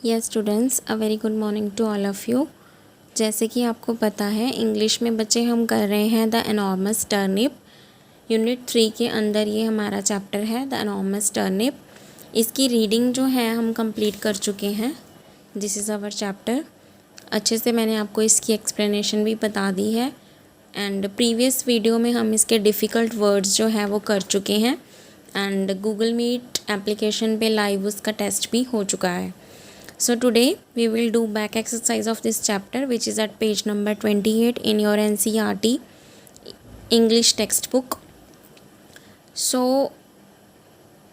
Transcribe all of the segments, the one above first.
Yes students, a very good morning to all of you. जैसे कि आपको पता है, इंग्लिश में बच्चे हम कर रहे हैं द एनॉर्मस टर्निप। यूनिट 3 के अंदर ये हमारा चैप्टर है द एनॉर्मस टर्निप। इसकी रीडिंग जो है हम कंप्लीट कर चुके हैं। This is our chapter. अच्छे से मैंने आपको इसकी एक्सप्लेनेशन भी बता दी है एंड प्रीवियस वीडियो में हम इसके डिफ़िकल्ट वर्ड्स जो है वो कर चुके हैं एंड गूगल मीट एप्लीकेशन पे लाइव उसका टेस्ट भी हो चुका है। So today we will do back exercise of this chapter, which is at page number 28 in your NCERT English textbook. So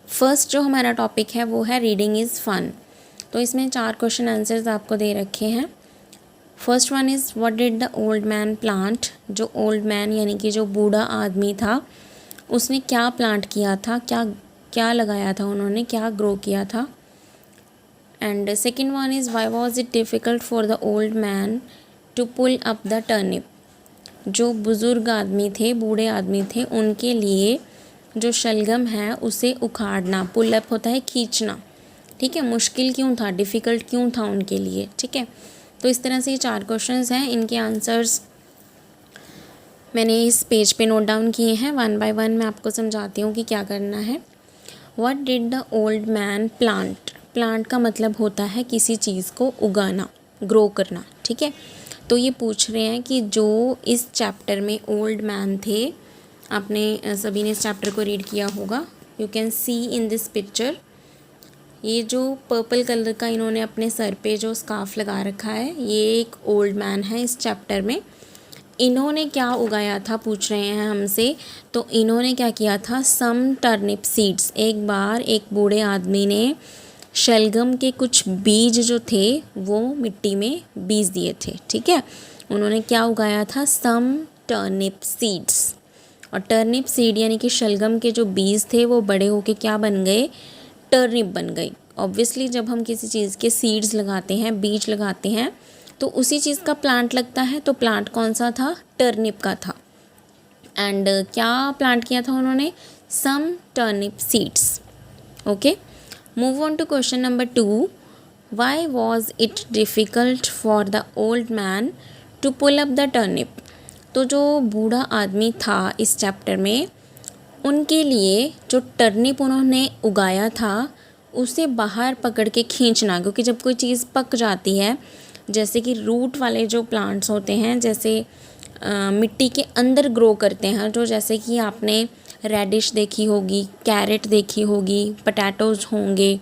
first जो हमारा टॉपिक है वो है रीडिंग इज़ फन। तो इसमें 4 क्वेश्चन आंसर्स आपको दे रखे हैं। First one is what did the old man plant. जो ओल्ड मैन यानी कि जो बूढ़ा आदमी था उसने क्या प्लांट किया था, क्या लगाया था, उन्होंने क्या ग्रो किया था। And the second one is why was it difficult for the old man to pull up the turnip। जो बुज़ुर्ग आदमी थे, बूढ़े आदमी थे, उनके लिए जो शलगम है उसे उखाड़ना, पुल अप होता है खींचना, ठीक है। मुश्किल क्यों था, डिफ़िकल्ट क्यों था उनके लिए, ठीक है। तो इस तरह से ये 4 क्वेश्चंस हैं। इनके आंसर्स मैंने इस पेज पे नोट डाउन किए हैं। वन बाय वन मैं आपको समझाती हूँ कि क्या करना है। What did the old man plant. Plant का मतलब होता है किसी चीज़ को उगाना, ग्रो करना, ठीक है। तो ये पूछ रहे हैं कि जो इस चैप्टर में ओल्ड मैन थे, आपने सभी ने इस चैप्टर को रीड किया होगा। You can see in this picture, ये जो पर्पल कलर का इन्होंने अपने सर पे जो स्कार्फ लगा रखा है, ये एक ओल्ड मैन है इस चैप्टर में। इन्होंने क्या उगाया था पूछ रहे हैं हमसे। तो इन्होंने क्या किया था, सम टर्निप सीड्स। एक बार एक बूढ़े आदमी ने शलगम के कुछ बीज जो थे वो मिट्टी में बीज दिए थे, ठीक है। उन्होंने क्या उगाया था, सम टर्निप सीड्स। और टर्निप सीड यानी कि शलगम के जो बीज थे वो बड़े होके क्या बन गए, टर्निप बन गई। ऑब्वियसली जब हम किसी चीज़ के सीड्स लगाते हैं, बीज लगाते हैं, तो उसी चीज़ का प्लांट लगता है। तो प्लांट कौन सा था, टर्निप का था। एंड क्या प्लांट किया था उन्होंने, some turnip seeds. Okay, move on to question number 2। Why was it difficult for the old man to pull up the turnip. तो जो बूढ़ा आदमी था इस चैप्टर में, उनके लिए जो टर्निप उन्होंने उगाया था उसे बाहर पकड़ के खींचना। क्योंकि जब कोई चीज़ पक जाती है, जैसे कि रूट वाले जो प्लांट्स होते हैं, जैसे मिट्टी के अंदर ग्रो करते हैं, जो जैसे कि आपने रेडिश देखी होगी, कैरेट देखी होगी, पटैटोज़ होंगे,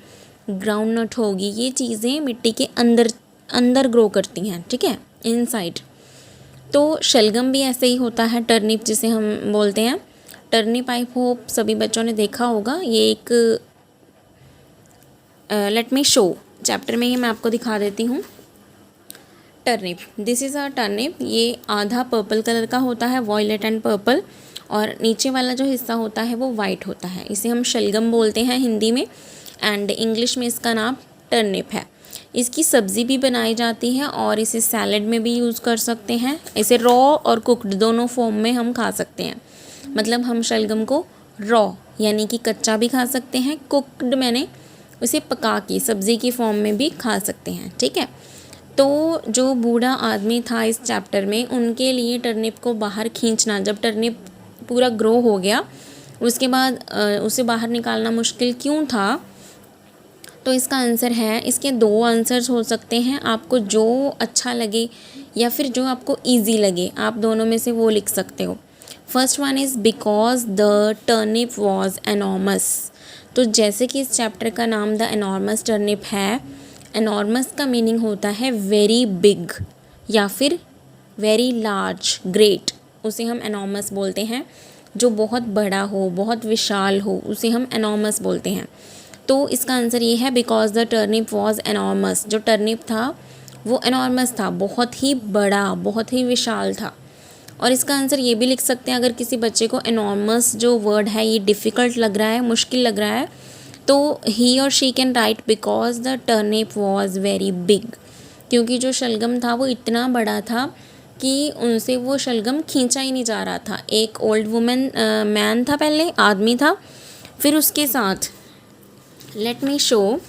ग्राउंडनट होगी, ये चीज़ें मिट्टी के अंदर ग्रो करती हैं, ठीक है, इनसाइड। तो शलगम भी ऐसे ही होता है, टर्निप जिसे हम बोलते हैं। टर्निप आई होप सभी बच्चों ने देखा होगा। ये एक लेट मी शो चैप्टर में ही मैं आपको दिखा देती हूँ। Turnip, this is a turnip. ये आधा पर्पल कलर का होता है, वॉयलेट एंड पर्पल, और नीचे वाला जो हिस्सा होता है वो वाइट होता है। इसे हम शलगम बोलते हैं हिंदी में एंड इंग्लिश में इसका नाम टर्निप है। इसकी सब्ज़ी भी बनाई जाती है और इसे सैलड में भी यूज़ कर सकते हैं। इसे रॉ और कुकड दोनों फॉर्म में हम खा सकते हैं। मतलब हम शलगम को रॉ यानी कि कच्चा भी खा सकते हैं, कुकड मैंने उसे पका के सब्ज़ी की फॉर्म में भी खा सकते हैं, ठीक है। तो जो बूढ़ा आदमी था इस चैप्टर में, उनके लिए टर्निप को बाहर खींचना, जब टर्निप पूरा ग्रो हो गया उसके बाद उसे बाहर निकालना मुश्किल क्यों था। तो इसका आंसर है, इसके 2 आंसर्स हो सकते हैं। आपको जो अच्छा लगे या फिर जो आपको इजी लगे, आप दोनों में से वो लिख सकते हो। First one is because the turnip was enormous. तो जैसे कि इस चैप्टर का नाम द एनॉर्मस टर्निप है, एनॉर्मस का मीनिंग होता है वेरी बिग या फिर वेरी लार्ज, ग्रेट, उसे हम एनॉर्मस बोलते हैं। जो बहुत बड़ा हो, बहुत विशाल हो, उसे हम एनॉर्मस बोलते हैं। तो इसका आंसर ये है, because the turnip was enormous. जो टर्निप था वो एनॉर्मस था, बहुत ही बड़ा, बहुत ही विशाल था। और इसका आंसर ये भी लिख सकते हैं, अगर किसी बच्चे को एनॉर्मस जो वर्ड है ये डिफ़िकल्ट लग रहा है, मुश्किल लग रहा है, तो ही और she can write because the turnip was very big. क्योंकि जो शलगम था वो इतना बड़ा था कि उनसे वो शलगम खींचा ही नहीं जा रहा था। एक ओल्ड मैन था, पहले आदमी था, फिर उसके साथ लेट मी शो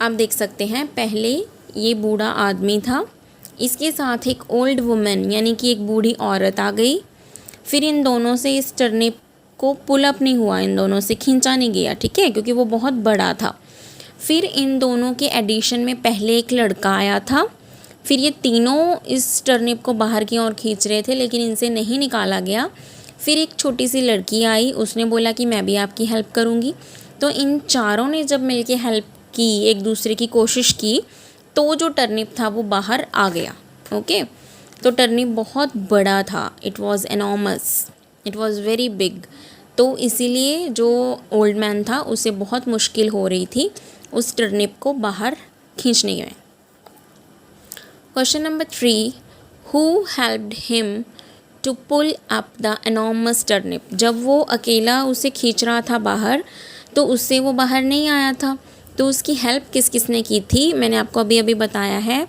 आप देख सकते हैं पहले ये बूढ़ा आदमी था, इसके साथ एक ओल्ड वुमेन यानी कि एक बूढ़ी औरत आ गई। फिर इन दोनों से इस टर्निप को पुल अप नहीं हुआ, इन दोनों से खींचा नहीं गया, ठीक है, क्योंकि वो बहुत बड़ा था। फिर इन दोनों के एडिशन में पहले एक लड़का आया था। फिर ये तीनों इस टर्निप को बाहर की ओर खींच रहे थे, लेकिन इनसे नहीं निकाला गया। फिर एक छोटी सी लड़की आई, उसने बोला कि मैं भी आपकी हेल्प करूँगी। तो इन चारों ने जब मिलके हेल्प की, एक दूसरे की कोशिश की, तो जो टर्निप था वो बाहर आ गया। ओके, तो टर्निप बहुत बड़ा था, it was enormous, it was very big. तो इसीलिए जो ओल्ड मैन था उसे बहुत मुश्किल हो रही थी उस टर्निप को बाहर खींचने में। Question number 3, who helped him to pull up the enormous turnip. जब वो अकेला उसे खींच रहा था बाहर, तो उससे वो बाहर नहीं आया था, तो उसकी हेल्प किस किसने की थी, मैंने आपको अभी अभी बताया है।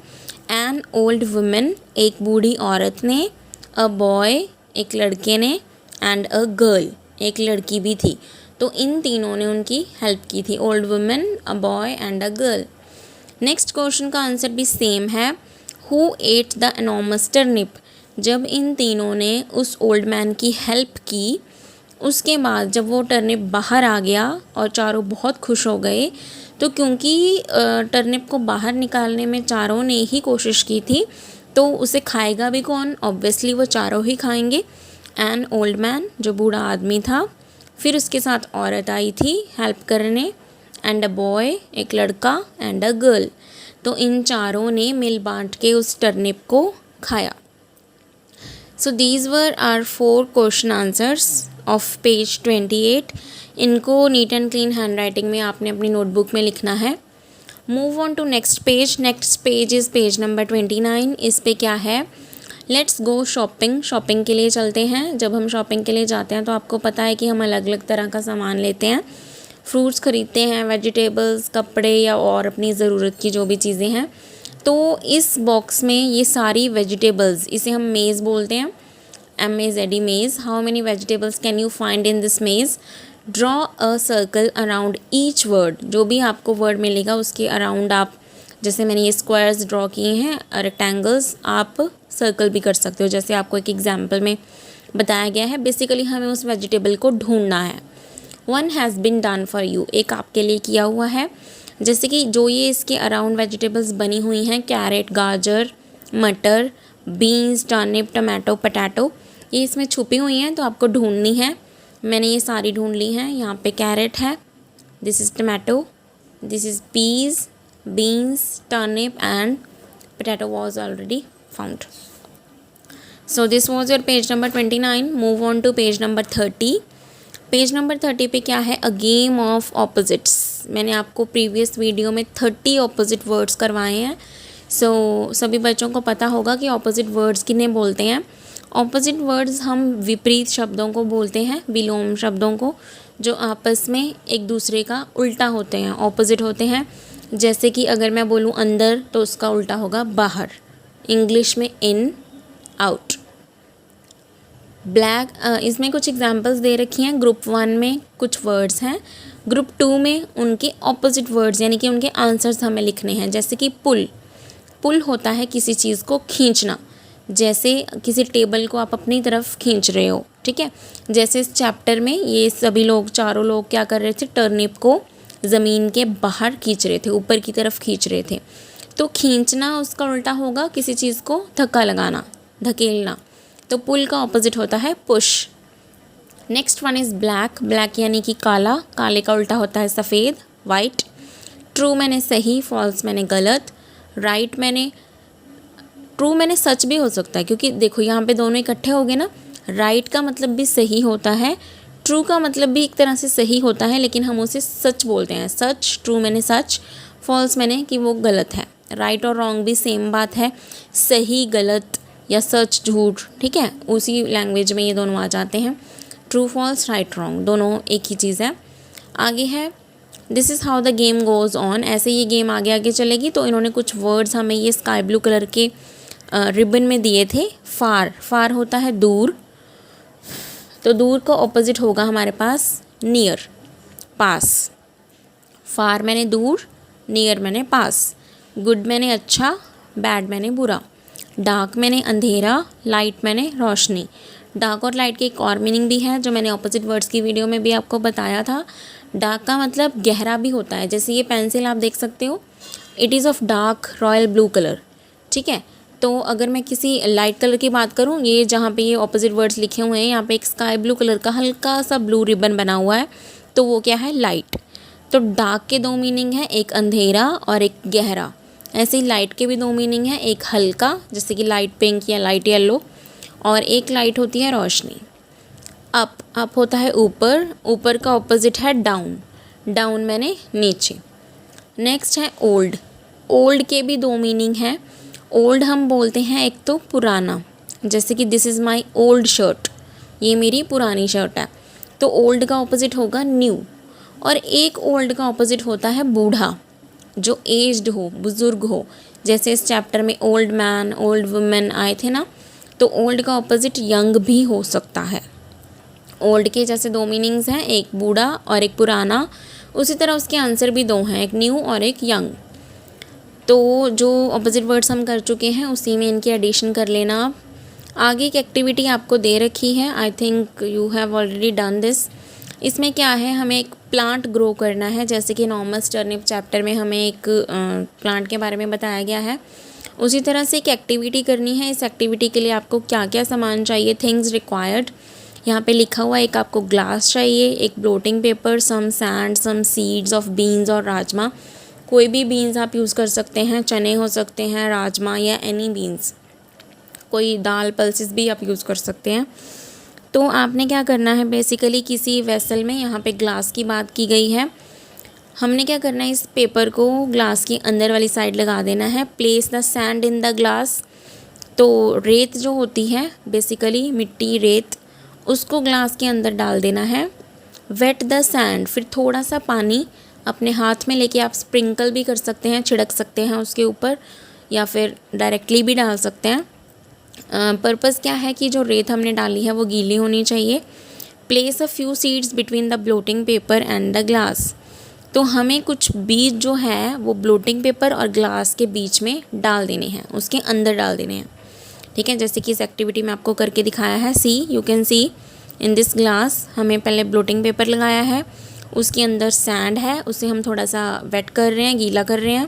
एन ओल्ड वुमेन, एक बूढ़ी औरत ने, अ बॉय, एक लड़के ने, एंड अ गर्ल, एक लड़की भी थी। तो इन तीनों ने उनकी हेल्प की थी, old women, a boy and a girl. Next question का आंसर भी सेम है, who at the enormous turnip. जब इन तीनों ने उस ओल्ड मैन की हेल्प की, उसके बाद जब वो टर्निप बाहर आ गया और चारों बहुत खुश हो गए, तो क्योंकि टर्निप को बाहर निकालने में चारों ने ही कोशिश की थी, तो उसे खाएगा भी कौन, ऑब्वियसली वो चारों ही खाएंगे। एन ओल्ड मैन, जो बूढ़ा आदमी था, फिर उसके साथ औरत आई थी हेल्प करने, एंड अ बॉय, एक लड़का, एंड अ गर्ल। तो इन चारों ने मिल बांट के उस टर्निप को खाया। So these were are 4 question answers of page 28। इनको neat and clean handwriting में आपने अपनी नोटबुक में लिखना है। Move on to next page. Next page is page number 29। इस पे क्या है, लेट्स गो शॉपिंग। शॉपिंग के लिए चलते हैं। जब हम शॉपिंग के लिए जाते हैं तो आपको पता है कि हम अलग अलग तरह का सामान लेते हैं, फ्रूट्स खरीदते हैं, वेजिटेबल्स, कपड़े या और अपनी ज़रूरत की जो भी चीज़ें हैं। तो इस बॉक्स में ये सारी वेजिटेबल्स, इसे हम मेज़ बोलते हैं, MAZE, maze. How many vegetables can you find in this maze. Draw a circle around each word. जो भी आपको वर्ड मिलेगा उसके अराउंड आप, जैसे मैंने ये स्क्वायर्स ड्रॉ किए हैं, रेक्टेंगल्स, आप सर्कल भी कर सकते हो, जैसे आपको एक एग्जाम्पल में बताया गया है। बेसिकली हमें उस वेजिटेबल को ढूंढना है। 1 has been done for you, एक आपके लिए किया हुआ है। जैसे कि जो ये इसके अराउंड वेजिटेबल्स बनी हुई हैं, कैरेट, गाजर, मटर, बीन्स, टर्निप, टमाटो, पटाटो, ये इसमें छुपी हुई हैं, तो आपको ढूंढनी है। मैंने ये सारी ढूंढ ली हैं। यहाँ पे कैरेट है, this is tomato, this is peas, beans, turnip and potato was already found. So this was your page number 29. Move on to page number 30. Page number 30 पे क्या है, अ गेम ऑफ ऑपोजिट्स। मैंने आपको previous video में 30 opposite words करवाए हैं। सभी बच्चों को पता होगा कि ऑपोजिट वर्ड्स किन्हें बोलते हैं। ऑपोजिट वर्ड्स हम विपरीत शब्दों को बोलते हैं, विलोम शब्दों को, जो आपस में एक दूसरे का उल्टा होते हैं, ऑपोजिट होते हैं। जैसे कि अगर मैं बोलूँ अंदर, तो उसका उल्टा होगा बाहर, इंग्लिश में इन, आउट। ब्लैक, इसमें कुछ एग्जांपल्स दे रखी हैं। ग्रुप 1 में कुछ वर्ड्स हैं, ग्रुप 2 में उनके ऑपोजिट वर्ड्स यानी कि उनके आंसर्स हमें लिखने हैं। जैसे कि पुल, पुल होता है किसी चीज़ को खींचना, जैसे किसी टेबल को आप अपनी तरफ खींच रहे हो, ठीक है। जैसे इस चैप्टर में ये सभी लोग, चारों लोग क्या कर रहे थे, टर्निप को ज़मीन के बाहर खींच रहे थे, ऊपर की तरफ खींच रहे थे। तो खींचना उसका उल्टा होगा किसी चीज़ को धक्का लगाना, धकेलना। तो पुल का ऑपोजिट होता है push. Next one is black. Black यानी कि काला, काले का उल्टा होता है सफ़ेद, वाइट। ट्रू मैंने सही, फॉल्स मैंने गलत, राइट मैंने, ट्रू मैंने सच भी हो सकता है, क्योंकि देखो यहाँ पे दोनों इकट्ठे हो गए ना। राइट का मतलब भी सही होता है, ट्रू का मतलब भी एक तरह से सही होता है, लेकिन हम उसे सच बोलते हैं, सच। ट्रू मैंने सच, फॉल्स मैंने कि वो गलत है। राइट और रॉन्ग भी सेम बात है, सही गलत या सच झूठ, ठीक है, उसी लैंग्वेज में ये दोनों आ जाते हैं। ट्रू फॉल्स, राइट रॉन्ग, दोनों एक ही चीज़ है। आगे है, this is how the game goes on. ऐसे ये गेम आगे आगे चलेगी। तो इन्होंने कुछ वर्ड्स हमें ये स्काई ब्लू कलर के रिबन में दिए थे। फार, फार होता है दूर, तो दूर का ऑपोजिट होगा हमारे पास नियर, पास। फार मैंने दूर, नियर मैंने पास, गुड मैंने अच्छा, बैड मैंने बुरा, डार्क मैंने अंधेरा, लाइट मैंने रोशनी। डार्क और लाइट की एक और मीनिंग भी है जो मैंने ऑपोजिट वर्ड्स की वीडियो में भी आपको बताया था। डार्क का मतलब गहरा भी होता है, जैसे ये पेंसिल आप देख सकते हो, it is of dark royal blue colour, ठीक है। तो अगर मैं किसी लाइट कलर की बात करूँ, ये जहाँ पे ये ऑपोजिट वर्ड्स लिखे हुए हैं, यहाँ पे एक स्काई ब्लू कलर का हल्का सा ब्लू रिबन बना हुआ है, तो वो क्या है, लाइट। तो डार्क के दो मीनिंग है, एक अंधेरा और एक गहरा। ऐसे ही लाइट के भी दो मीनिंग है, एक हल्का जैसे कि लाइट पिंक या लाइट येलो, और एक लाइट होती है रोशनी। अप होता है ऊपर, ऊपर का ऑपोजिट है डाउन, डाउन मैंने नीचे। नेक्स्ट है ओल्ड, ओल्ड के भी दो मीनिंग है। ओल्ड हम बोलते हैं एक तो पुराना, जैसे कि this is my old shirt, ये मेरी पुरानी शर्ट है, तो ओल्ड का ऑपोजिट होगा न्यू। और एक ओल्ड का ऑपोजिट होता है बूढ़ा, जो एज्ड हो, बुज़ुर्ग हो, जैसे इस चैप्टर में ओल्ड मैन, ओल्ड वुमेन आए थे ना, तो ओल्ड का ऑपोजिट यंग भी हो सकता है। ओल्ड के जैसे दो मीनिंग्स हैं, एक बूढ़ा और एक पुराना, उसी तरह उसके आंसर भी दो हैं, एक न्यू और एक यंग। तो जो ऑपोजिट वर्ड्स हम कर चुके हैं उसी में इनकी एडिशन कर लेना आप। आगे की एक्टिविटी आपको दे रखी है, I think you have already done this. इसमें क्या है, हमें एक प्लांट ग्रो करना है, जैसे कि नॉर्मस टर्निप चैप्टर में हमें एक प्लांट के बारे में बताया गया है, उसी तरह से एक एक्टिविटी करनी है। इस एक्टिविटी के लिए आपको क्या क्या सामान चाहिए, थिंग्स रिक्वायर्ड, यहाँ पे लिखा हुआ है। एक आपको ग्लास चाहिए, एक blotting paper, some sand, some seeds of beans और राजमा। कोई भी बीन्स आप यूज़ कर सकते हैं, चने हो सकते हैं, राजमा या एनी बीन्स, कोई दाल पल्सेस भी आप यूज़ कर सकते हैं। तो आपने क्या करना है, बेसिकली किसी वेसल में, यहाँ पे ग्लास की बात की गई है, हमने क्या करना है, इस पेपर को ग्लास की अंदर वाली साइड लगा देना है। Place the sand in the glass, तो रेत जो होती है, बेसिकली मिट्टी, रेत, उसको ग्लास के अंदर डाल देना है। वेट द सैंड, फिर थोड़ा सा पानी अपने हाथ में लेके आप स्प्रिंकल भी कर सकते हैं, छिड़क सकते हैं उसके ऊपर, या फिर डायरेक्टली भी डाल सकते हैं। पर्पज़ क्या है कि जो रेत हमने डाली है वो गीली होनी चाहिए। Place a few seeds between the blotting paper and the glass, तो हमें कुछ बीज जो है वो ब्लोटिंग पेपर और ग्लास के बीच में डाल देने हैं, उसके अंदर डाल देने हैं, ठीक है। जैसे कि इस एक्टिविटी में आपको करके दिखाया है, see you can see in this glass, हमें पहले ब्लोटिंग पेपर लगाया है, उसके अंदर सैंड है, उसे हम थोड़ा सा वेट कर रहे हैं, गीला कर रहे हैं,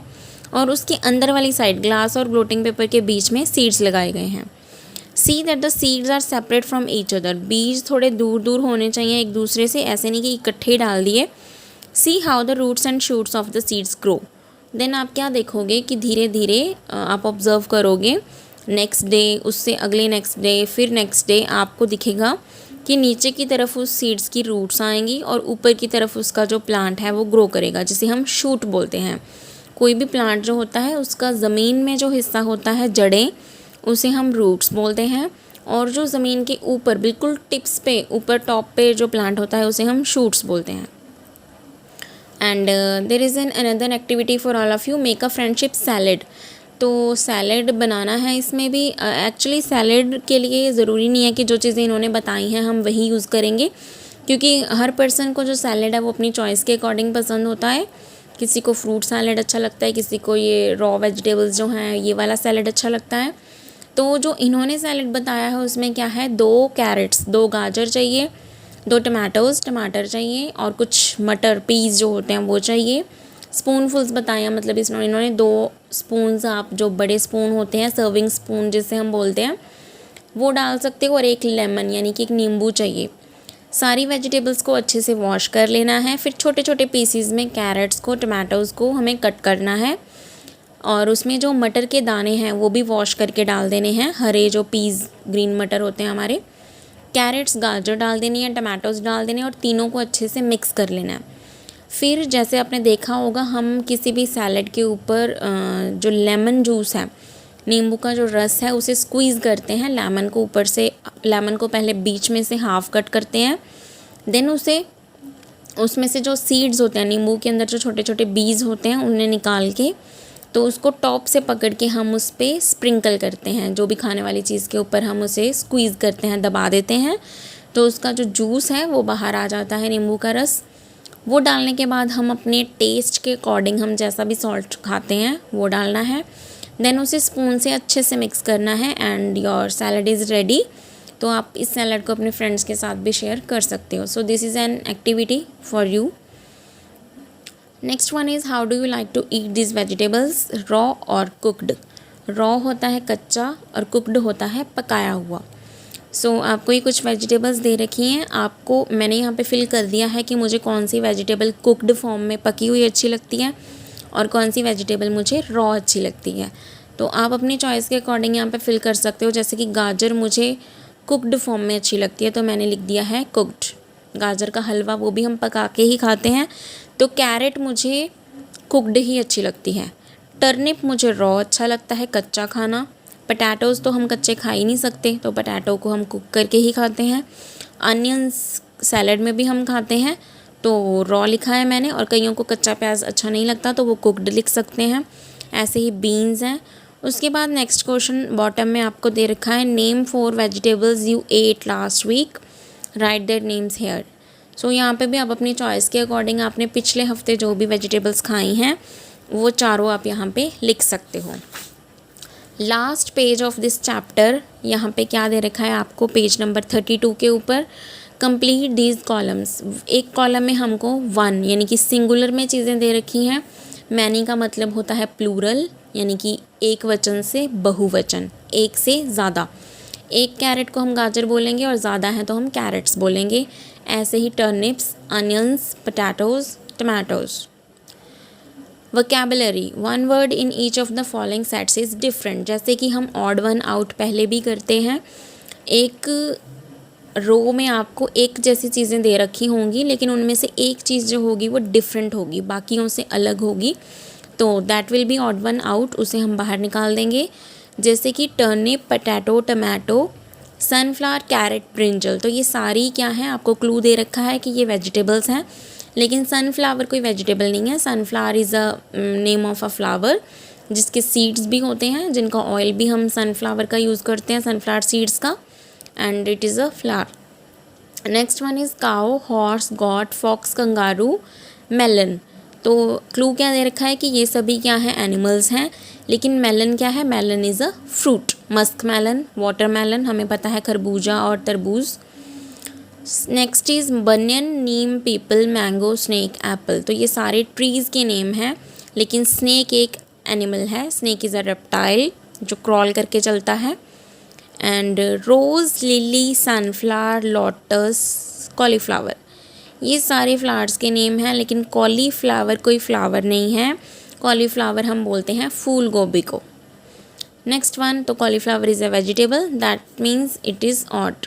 और उसके अंदर वाली साइड ग्लास और ब्लोटिंग पेपर के बीच में सीड्स लगाए गए हैं। See that the seeds are separate from each other, बीज थोड़े दूर दूर होने चाहिए एक दूसरे से, ऐसे नहीं कि इकट्ठे डाल दिए। See how the roots and shoots of the seeds grow, then आप क्या देखोगे कि धीरे धीरे आप ऑब्जर्व करोगे, नेक्स्ट डे, उससे अगले नेक्स्ट डे, फिर नेक्स्ट डे, आपको दिखेगा कि नीचे की तरफ उस सीड्स की रूट्स आएंगी और ऊपर की तरफ उसका जो प्लांट है वो ग्रो करेगा, जिसे हम शूट बोलते हैं। कोई भी प्लांट जो होता है उसका ज़मीन में जो हिस्सा होता है, जड़ें, उसे हम रूट्स बोलते हैं, और जो ज़मीन के ऊपर बिल्कुल टिप्स पे, ऊपर टॉप पे जो प्लांट होता है उसे हम शूट्स बोलते हैं। And there is an another activity for all of you, make a friendship salad. तो सैलेड बनाना है, इसमें भी एक्चुअली सैलेड के लिए ज़रूरी नहीं है कि जो चीज़ें इन्होंने बताई हैं हम वही यूज़ करेंगे, क्योंकि हर पर्सन को जो सैलेड है वो अपनी चॉइस के अकॉर्डिंग पसंद होता है। किसी को फ्रूट सैलेड अच्छा लगता है, किसी को ये रॉ वेजिटेबल्स जो हैं ये वाला सैलेड अच्छा लगता है। तो जो इन्होंने सैलेड बताया है उसमें क्या है, 2 कैरेट्स, 2 गाजर चाहिए, 2 टमाटर चाहिए, और कुछ मटर, पीस जो होते हैं वो चाहिए। स्पूनफुल्स बताया, मतलब इसमें इन्होंने 2 स्पून्स, आप जो बड़े स्पून होते हैं, सर्विंग स्पून जिसे हम बोलते हैं, वो डाल सकते हो, और एक लेमन यानी कि एक नींबू चाहिए। सारी वेजिटेबल्स को अच्छे से वॉश कर लेना है, फिर छोटे छोटे पीसीज में कैरेट्स को, टमाटोज़ को हमें कट करना है, और उसमें जो मटर के दाने हैं वो भी वॉश करके डाल देने हैं, हरे जो पीस ग्रीन मटर होते हैं हमारे। कैरेट्स, गाजर डाल देनी है, टमाटोज़ डाल देने, और तीनों को अच्छे से मिक्स कर लेना है। फिर जैसे आपने देखा होगा, हम किसी भी सैलेड के ऊपर जो लेमन जूस है, नींबू का जो रस है, उसे स्क्वीज़ करते हैं। लेमन को ऊपर से, लेमन को पहले बीच में से हाफ़ कट करते हैं, देन उसे, उसमें से जो सीड्स होते हैं, नींबू के अंदर जो छोटे छोटे बीज होते हैं उन्हें निकाल के, तो उसको टॉप से पकड़ के हम उस पर स्प्रिंकल करते हैं, जो भी खाने वाली चीज़ के ऊपर हम उसे स्क्वीज़ करते हैं, दबा देते हैं, तो उसका जो जूस है वो बाहर आ जाता है, नींबू का रस। वो डालने के बाद हम अपने टेस्ट के अकॉर्डिंग हम जैसा भी सॉल्ट खाते हैं वो डालना है। देन उसे स्पून से अच्छे से मिक्स करना है and your salad is ready. तो आप इस सैलड को अपने फ्रेंड्स के साथ भी शेयर कर सकते हो। So this is an activity for you. Next one is how do you like to eat this vegetables, raw और कुकड। रॉ होता है कच्चा और कुकड होता है पकाया हुआ। सो आपको ये कुछ वेजिटेबल्स दे रखी हैं, आपको मैंने यहाँ पे फिल कर दिया है कि मुझे कौन सी वेजिटेबल कुकड फॉर्म में पकी हुई अच्छी लगती है और कौन सी वेजिटेबल मुझे रॉ अच्छी लगती है। तो आप अपनी चॉइस के अकॉर्डिंग यहाँ पे फिल कर सकते हो। जैसे कि गाजर मुझे कुकड फॉर्म में अच्छी लगती है तो मैंने लिख दिया है कुकड। गाजर का हलवा वो भी हम पका के ही खाते हैं, तो कैरेट मुझे कुकड ही अच्छी लगती है। टर्निप मुझे रॉ अच्छा लगता है, कच्चा खाना। पटैटोज़ तो हम कच्चे खा ही नहीं सकते, तो पटैटो को हम कुक करके ही खाते हैं। अनियंस सैलड में भी हम खाते हैं, तो रॉ लिखा है मैंने, और कईयों को कच्चा प्याज अच्छा नहीं लगता तो वो कुकड लिख सकते हैं। ऐसे ही बीन्स हैं। उसके बाद नेक्स्ट क्वेश्चन बॉटम में आपको दे रखा है, name 4 vegetables you ate last week, write their names here. So यहाँ पे भी आप अपनी चॉइस के अकॉर्डिंग आपने पिछले हफ्ते जो भी वेजिटेबल्स खाई हैं वो चारों आप यहाँ पे लिख सकते हो। Last page of this chapter, यहाँ पे क्या दे रखा है आपको, पेज नंबर 32 के ऊपर, कंप्लीट दीज कॉलम्स। एक कॉलम में हमको 1 यानी कि सिंगुलर में चीज़ें दे रखी हैं। मैनी का मतलब होता है प्लूरल, यानी कि एक वचन से बहुवचन, एक से ज़्यादा। एक कैरेट को हम गाजर बोलेंगे और ज़्यादा हैं तो हम कैरेट्स बोलेंगे। ऐसे ही turnips, onions, potatoes, tomatoes. Vocabulary, 1 word in each of the following sets is different. जैसे कि हम ऑड वन आउट पहले भी करते हैं। एक रो में आपको एक जैसी चीज़ें दे रखी होंगी, लेकिन उनमें से एक चीज़ जो होगी वो डिफरेंट होगी, बाकियों से अलग होगी, तो that will be odd one out, उसे हम बाहर निकाल देंगे। जैसे कि turnip, potato, tomato, sunflower, carrot, brinjal. तो ये सारी क्या है, आपको क्लू दे रखा है कि ये वेजिटेबल्स हैं, लेकिन सनफ्लावर कोई वेजिटेबल नहीं है। Sunflower is a name of a flower जिसके सीड्स भी होते हैं, जिनका ऑयल भी हम सनफ्लावर का यूज़ करते हैं, सनफ्लावर सीड्स का, and it is a flower. Next one is cow, horse, goat, fox, kangaroo, melon. तो क्लू क्या दे रखा है कि ये सभी क्या है, एनिमल्स हैं, लेकिन मेलन क्या है, melon is a fruit. Muskmelon, watermelon, हमें पता है खरबूजा और तरबूज। Next is banyan, neem, peepal, mango, snake, apple. तो ये सारे ट्रीज़ के नेम हैं, लेकिन स्नेक एक एनिमल है। स्नेक इज़ अ रेप्टाइल जो क्रॉल करके चलता है। And rose, lily, sunflower, lotus, cauliflower, ये सारे फ्लावर्स के नेम हैं, लेकिन कॉलीफ्लावर कोई फ्लावर नहीं है। कॉलीफ्लावर हम बोलते हैं फूल गोभी को। नेक्स्ट वन, तो cauliflower is a vegetable, that means it is odd.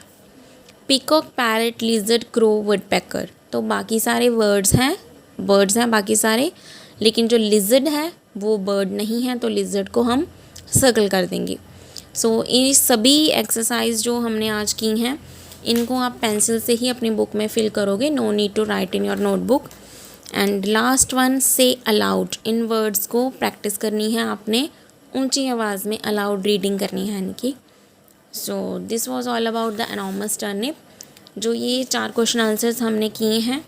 Peacock, parrot, lizard, crow, woodpecker. तो बाकी सारे बर्ड्स हैं बाकी सारे, लेकिन जो लिजर्ड है वो बर्ड नहीं है, तो लिजर्ड को हम सर्कल कर देंगे। सो ये सभी एक्सरसाइज जो हमने आज की हैं, इनको आप पेंसिल से ही अपनी बुक में फिल करोगे, no need to write in your notebook. And last one, say aloud, इन वर्ड्स को प्रैक्टिस करनी है आपने, ऊंची आवाज़ में अलाउड रीडिंग करनी है यानी कि। So this was all about the enormous turnip. जो ये 4 क्वेश्चन आंसर्स हमने किए हैं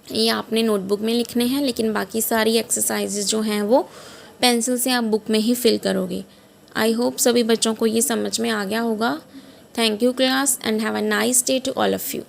ये आपने नोटबुक में लिखने हैं, लेकिन बाकी सारी एक्सरसाइजेज जो हैं वो पेंसिल से आप बुक में ही फिल करोगे। आई होप सभी बच्चों को ये समझ में आ गया होगा। Thank you class and have a nice day to all of you.